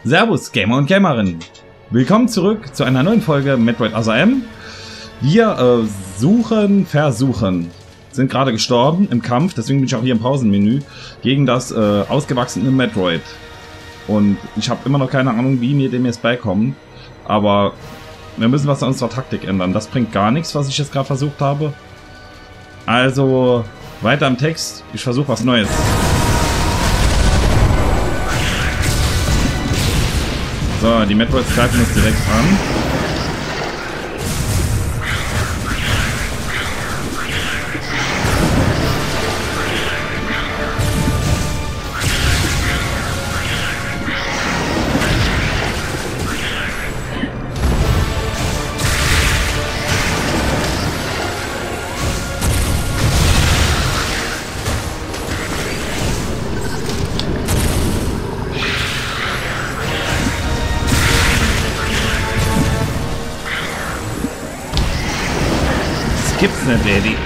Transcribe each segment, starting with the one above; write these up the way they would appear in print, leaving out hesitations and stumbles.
Servus Gamer und Gamerinnen. Willkommen zurück zu einer neuen Folge Metroid Other. Wir versuchen. Sind gerade gestorben im Kampf, deswegen bin ich auch hier im Pausenmenü gegen das ausgewachsene Metroid. Und ich habe immer noch keine Ahnung, wie wir dem jetzt beikommen. Aber wir müssen was an unserer Taktik ändern. Das bringt gar nichts, was ich jetzt gerade versucht habe. Also weiter im Text. Ich versuche was Neues. So, die Metroids greifen uns direkt an. Gibt's nicht, Daddy.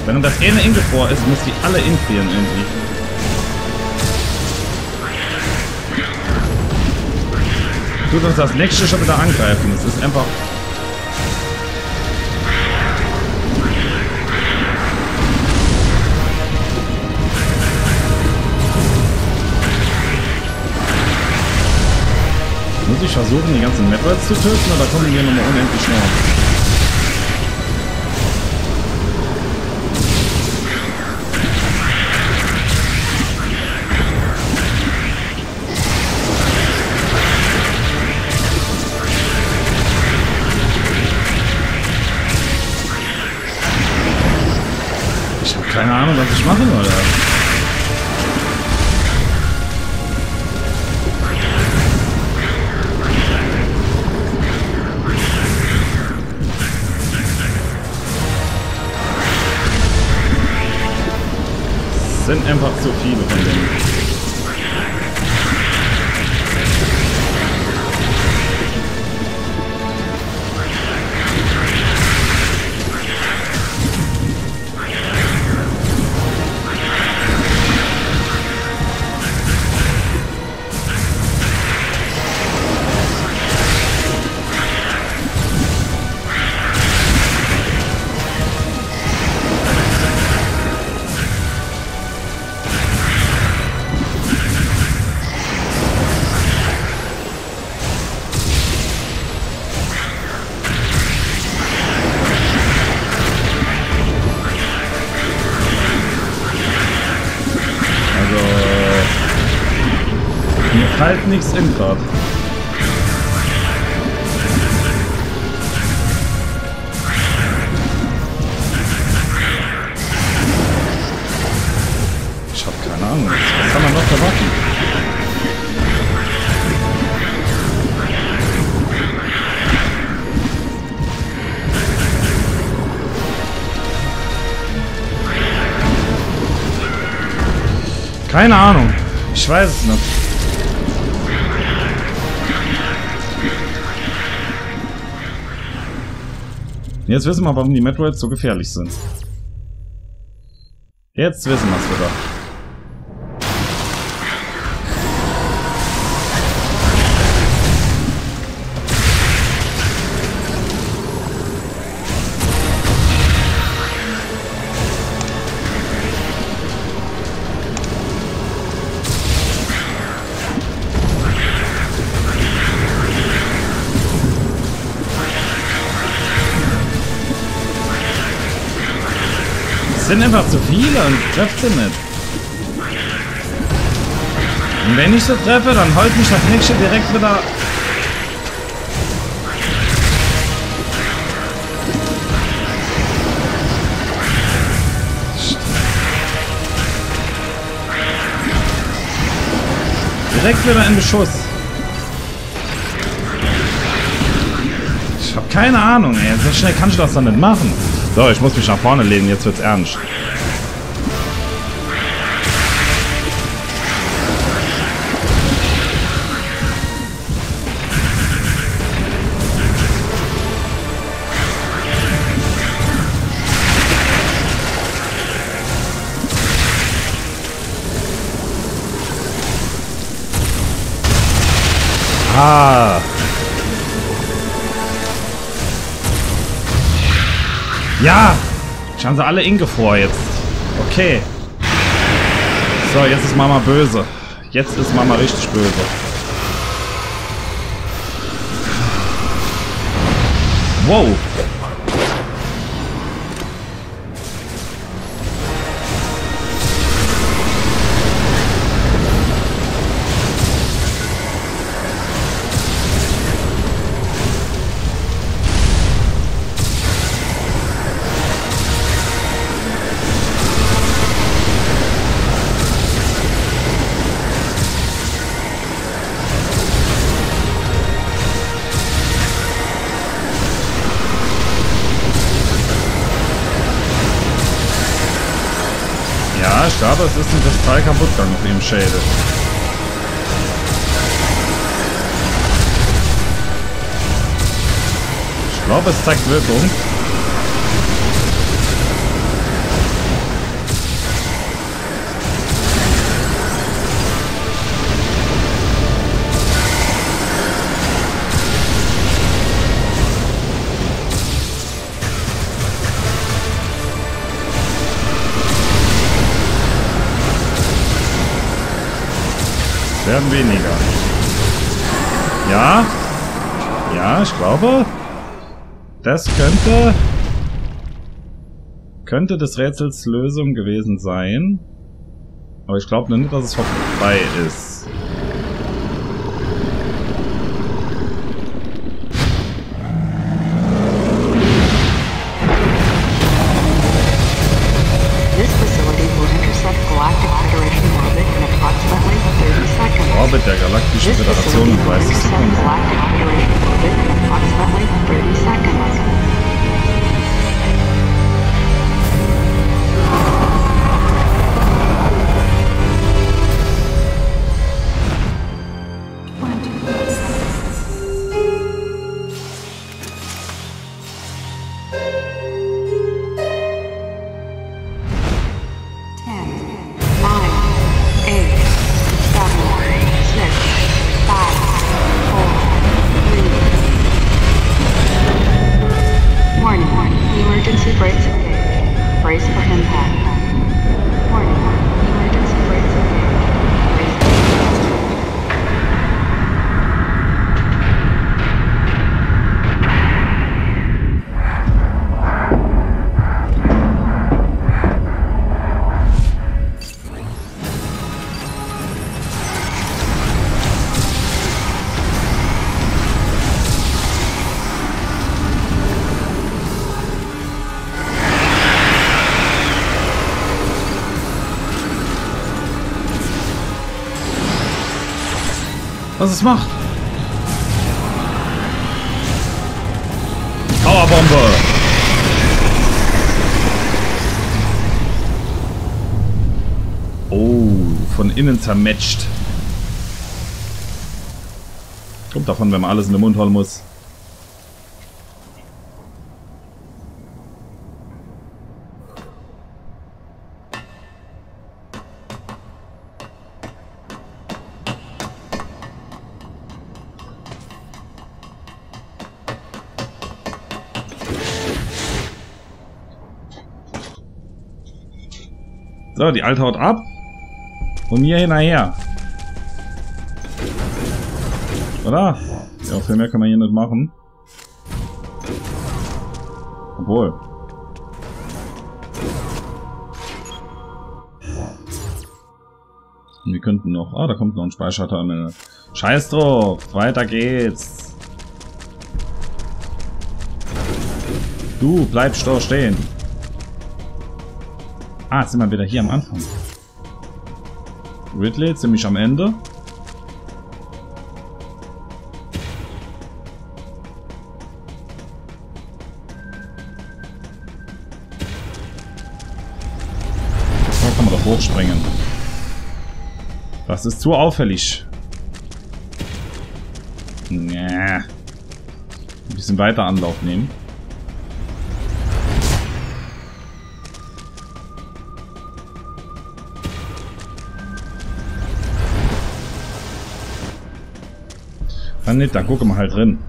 Wenn das eine ingefroren ist, muss die alle infrieren irgendwie. Tut uns das nächste schon wieder angreifen. Das ist einfach... Muss ich versuchen, die ganzen Metroids zu töten, oder kommen die hier nochmal unendlich schnell? Keine Ahnung, was ich machen soll. Es sind einfach zu viele von denen. Halt nichts in grad. Ich hab keine Ahnung. Was kann man noch erwarten? Keine Ahnung. Ich weiß es nicht. Jetzt wissen wir, warum die Metroids so gefährlich sind. Jetzt wissen wir es wieder. Es sind einfach zu viele und trefft sie nicht. Und wenn ich so treffe, dann holt mich das nächste direkt wieder. Direkt wieder in Beschuss. Ich hab keine Ahnung, ey. So schnell kann ich das dann nicht machen. So, ich muss mich nach vorne lehnen, jetzt wird's ernst. Ah. Ja! Schauen sie alle Inge vor jetzt. Okay. So, jetzt ist Mama böse. Jetzt ist Mama richtig böse. Wow. Ja, ich glaube, es ist ein Kristall kaputt gegangen auf ihrem Schädel. Ich glaube, es zeigt Wirkung. Werden weniger. Ja. Ja, ich glaube, das könnte des Rätsels Lösung gewesen sein. Aber ich glaube noch nicht, dass es vorbei ist. Orbit der Galaktischen Föderation in 30 Sekunden. Was es macht. Powerbombe. Oh, von innen zermatcht. Kommt davon, wenn man alles in den Mund holen muss. So, die Alte haut ab. Und mir hinterher. Oder? Ja, viel mehr kann man hier nicht machen. Obwohl. Wir könnten noch... Ah, da kommt noch ein Speicherterminal. Scheiß drauf. Weiter geht's. Du bleibst doch stehen. Ah, jetzt sind wir wieder hier am Anfang. Ridley, ziemlich am Ende. Da kann man doch hochspringen. Das ist zu auffällig. Ja. Ein bisschen weiter Anlauf nehmen. Dann nicht, dann gucken wir halt drin.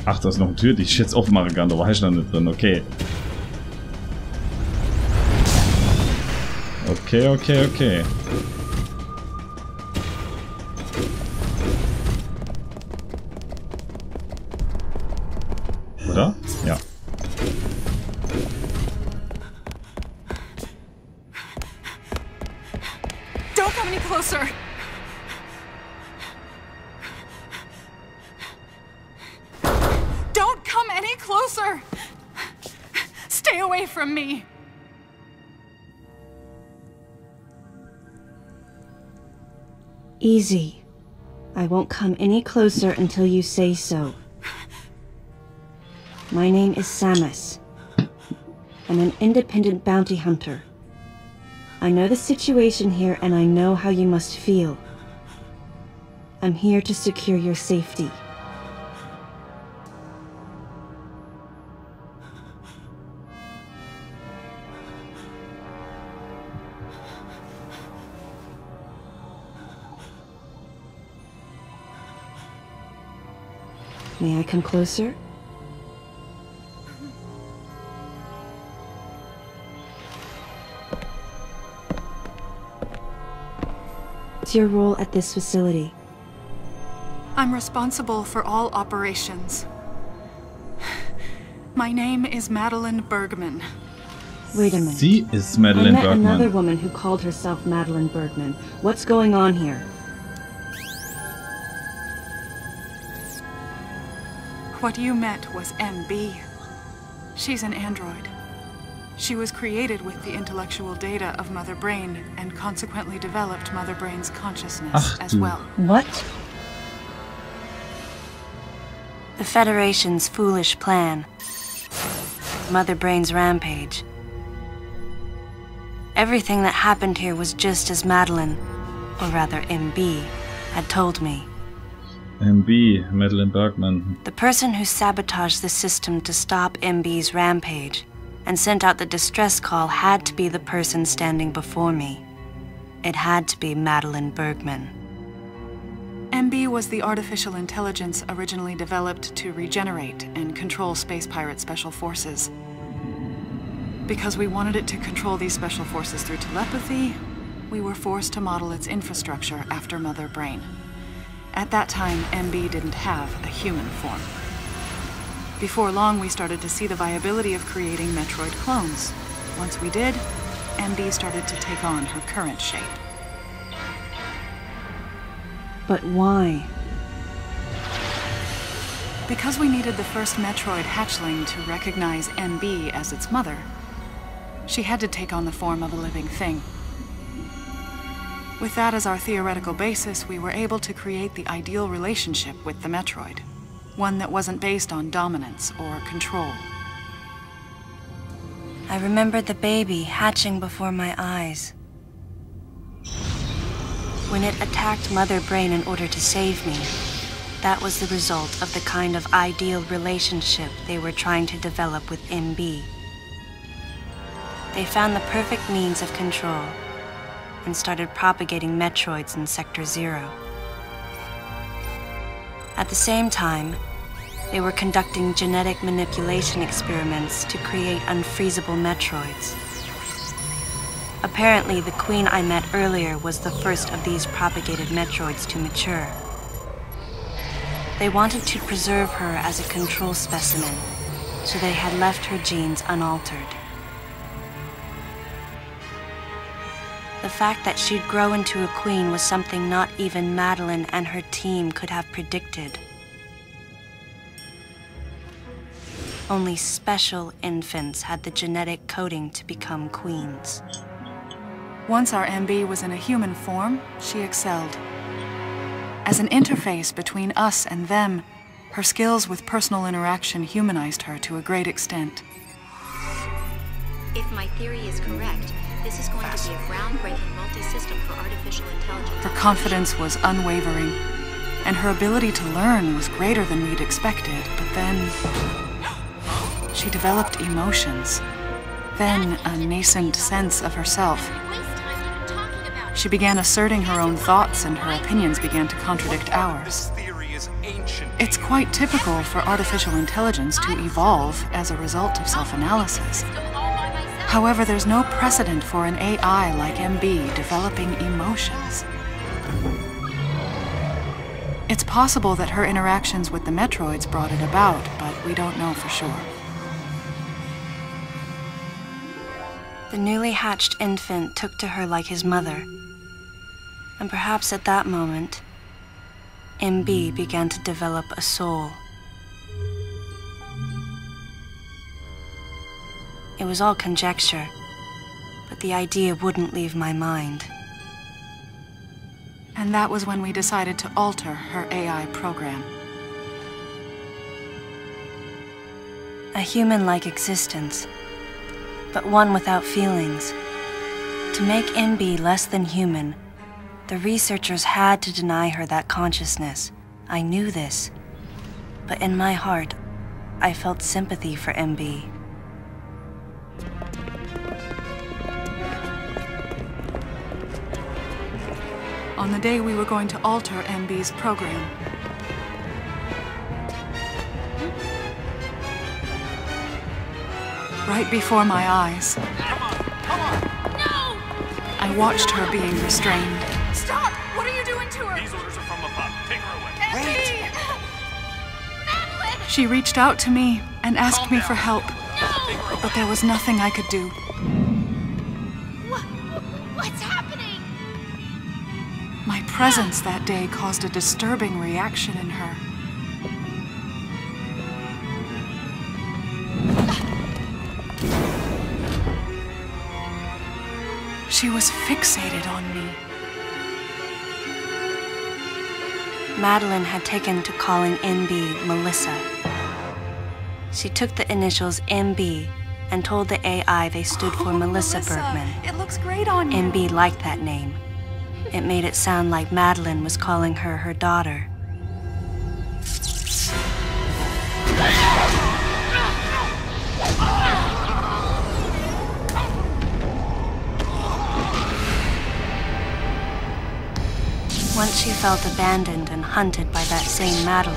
Ach, da ist noch eine Tür, die ich jetzt aufmachen kann. Da war ich noch nicht drin, okay. Okay. Oder? Ja. Don't come any closer. Don't come any closer. Stay away from me. Easy. I won't come any closer until you say so. My name is Samus. I'm an independent bounty hunter. I know the situation here and I know how you must feel. I'm here to secure your safety. May I come closer? What's your role at this facility? I'm responsible for all operations. My name is Madeline Bergman. Wait a minute. Sie ist Madeline I met another Bergman. woman who called herself Madeline Bergman. What's going on here? What you met was MB. She's an android. She was created with the intellectual data of Mother Brain and consequently developed Mother Brain's consciousness Ach, as du. well. What? The Federation's foolish plan. Mother Brain's rampage. Everything that happened here was just as Madeline, or rather MB, had told me. MB, Madeline Bergman. The person who sabotaged the system to stop MB's rampage and sent out the distress call had to be the person standing before me. It had to be Madeline Bergman. MB was the artificial intelligence originally developed to regenerate and control Space Pirate Special Forces. Because we wanted it to control these special forces through telepathy, we were forced to model its infrastructure after Mother Brain. At that time, MB didn't have a human form. Before long, we started to see the viability of creating Metroid clones. Once we did, MB started to take on her current shape. But why? Because we needed the first Metroid hatchling to recognize MB as its mother, she had to take on the form of a living thing. With that as our theoretical basis, we were able to create the ideal relationship with the Metroid. One that wasn't based on dominance or control. I remembered the baby hatching before my eyes. When it attacked Mother Brain in order to save me, that was the result of the kind of ideal relationship they were trying to develop with MB. They found the perfect means of control and started propagating Metroids in Sector 0. At the same time, they were conducting genetic manipulation experiments to create unfreezable Metroids. Apparently, the queen I met earlier was the first of these propagated Metroids to mature. They wanted to preserve her as a control specimen, so they had left her genes unaltered. The fact that she'd grow into a queen was something not even Madeline and her team could have predicted. Only special infants had the genetic coding to become queens. Once our MB was in a human form, she excelled. As an interface between us and them, her skills with personal interaction humanized her to a great extent. If my theory is correct, this is going to be a groundbreaking multi-system for artificial intelligence. Her confidence was unwavering, and her ability to learn was greater than we'd expected, but then she developed emotions, then a nascent sense of herself. She began asserting her own thoughts, and her opinions began to contradict ours. It's quite typical for artificial intelligence to evolve as a result of self-analysis. However, there's no precedent for an AI like MB developing emotions. It's possible that her interactions with the Metroids brought it about, but we don't know for sure. The newly hatched infant took to her like his mother. And perhaps at that moment, MB began to develop a soul. It was all conjecture, but the idea wouldn't leave my mind. And that was when we decided to alter her AI program. A human-like existence, but one without feelings. To make MB less than human, the researchers had to deny her that consciousness. I knew this, but in my heart, I felt sympathy for MB. On the day we were going to alter MB's program, right before my eyes, I watched her being restrained. Stop! What are you doing to her? These orders are from above. Take her away. Wait! Madeline! She reached out to me and asked Calm me down. for help, No! but there was nothing I could do. What's happening? My presence that day caused a disturbing reaction in her. She was fixated on me. Madeline had taken to calling MB Melissa. She took the initials MB and told the AI they stood for Melissa Bergman. It looks great on you. MB liked that name. It made it sound like Madeline was calling her her daughter. Once she felt abandoned and hunted by that same Madeline,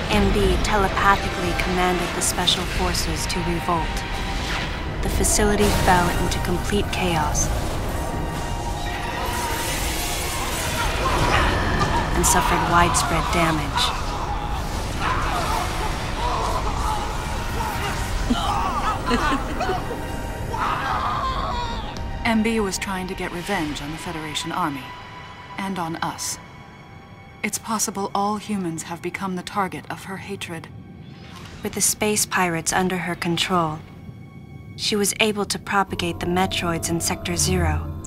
MB telepathically commanded the special forces to revolt. The facility fell into complete chaos and suffered widespread damage. MB was trying to get revenge on the Federation Army. And on us. It's possible all humans have become the target of her hatred. With the space pirates under her control, she was able to propagate the Metroids in Sector 0,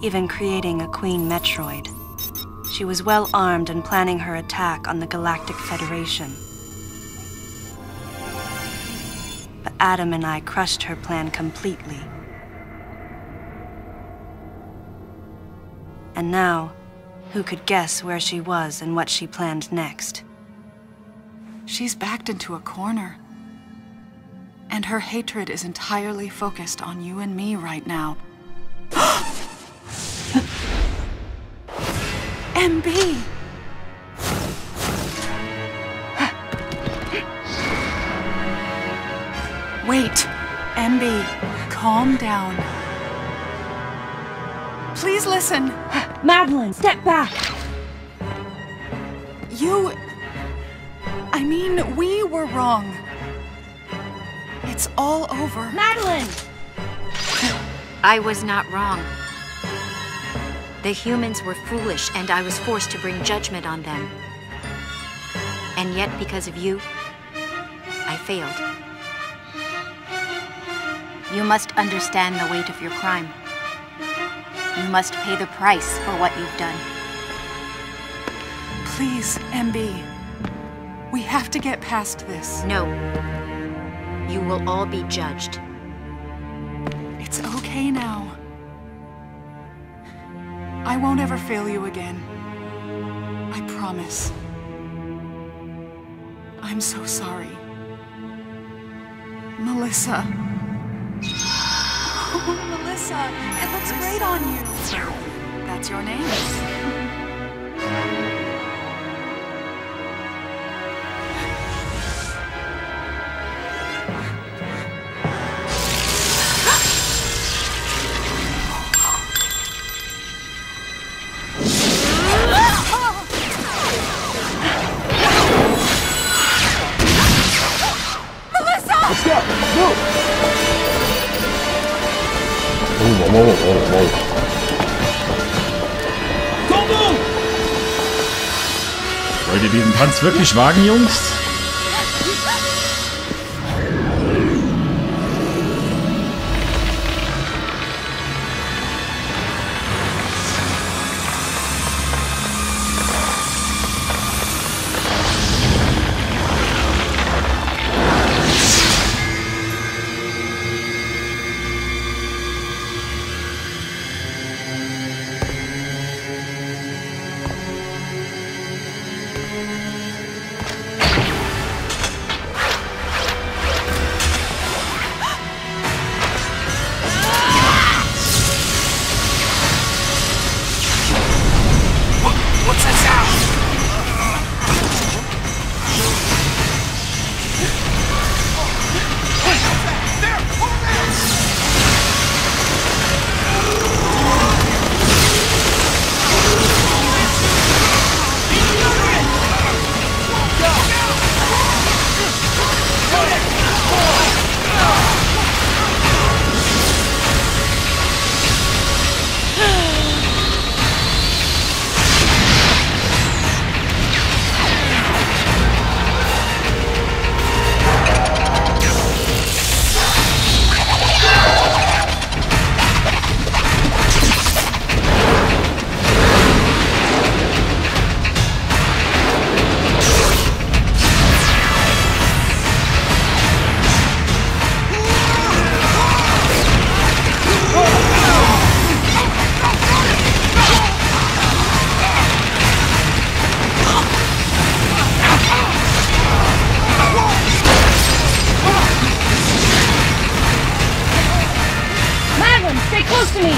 even creating a Queen Metroid. She was well armed and planning her attack on the Galactic Federation. But Adam and I crushed her plan completely. And now, who could guess where she was and what she planned next? She's backed into a corner. And her hatred is entirely focused on you and me right now. MB! Wait, MB, calm down. Please listen. Madeline, step back! We were wrong. It's all over. Madeline! I was not wrong. The humans were foolish, and I was forced to bring judgment on them. And yet, because of you, I failed. You must understand the weight of your crime. You must pay the price for what you've done. Please, MB. We have to get past this. No. You will all be judged. It's okay now. I won't ever fail you again. I promise. I'm so sorry. Melissa. Melissa, it looks great on you. That's your name. Let's go! Move! Wollt ihr diesen Tanz wirklich wagen, Jungs? Stay close to me!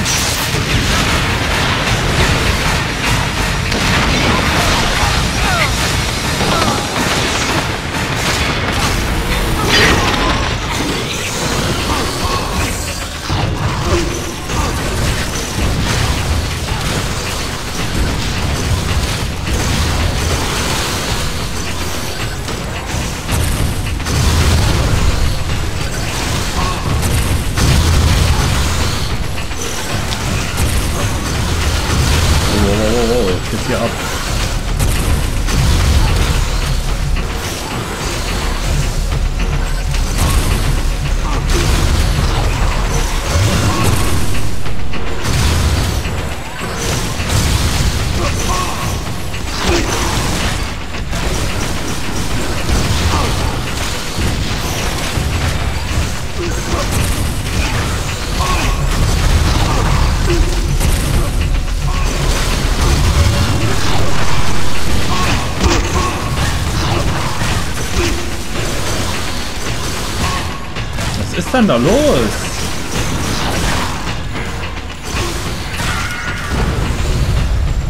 Jetzt hier ab. Was ist denn da los?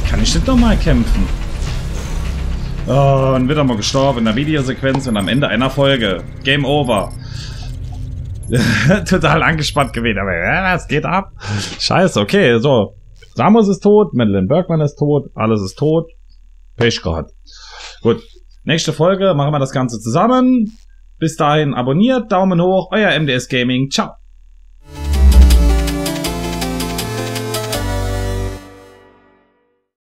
Kann ich nicht nochmal kämpfen? Oh, und wird er mal gestorben in der Videosequenz und am Ende einer Folge. Game over. Total angespannt gewesen, aber ja, es geht ab. Scheiße, okay, so. Samus ist tot, Madeline Bergman ist tot, alles ist tot. Pech gehabt. Gut, nächste Folge machen wir das Ganze zusammen. Bis dahin abonniert, Daumen hoch, euer MDS Gaming, ciao.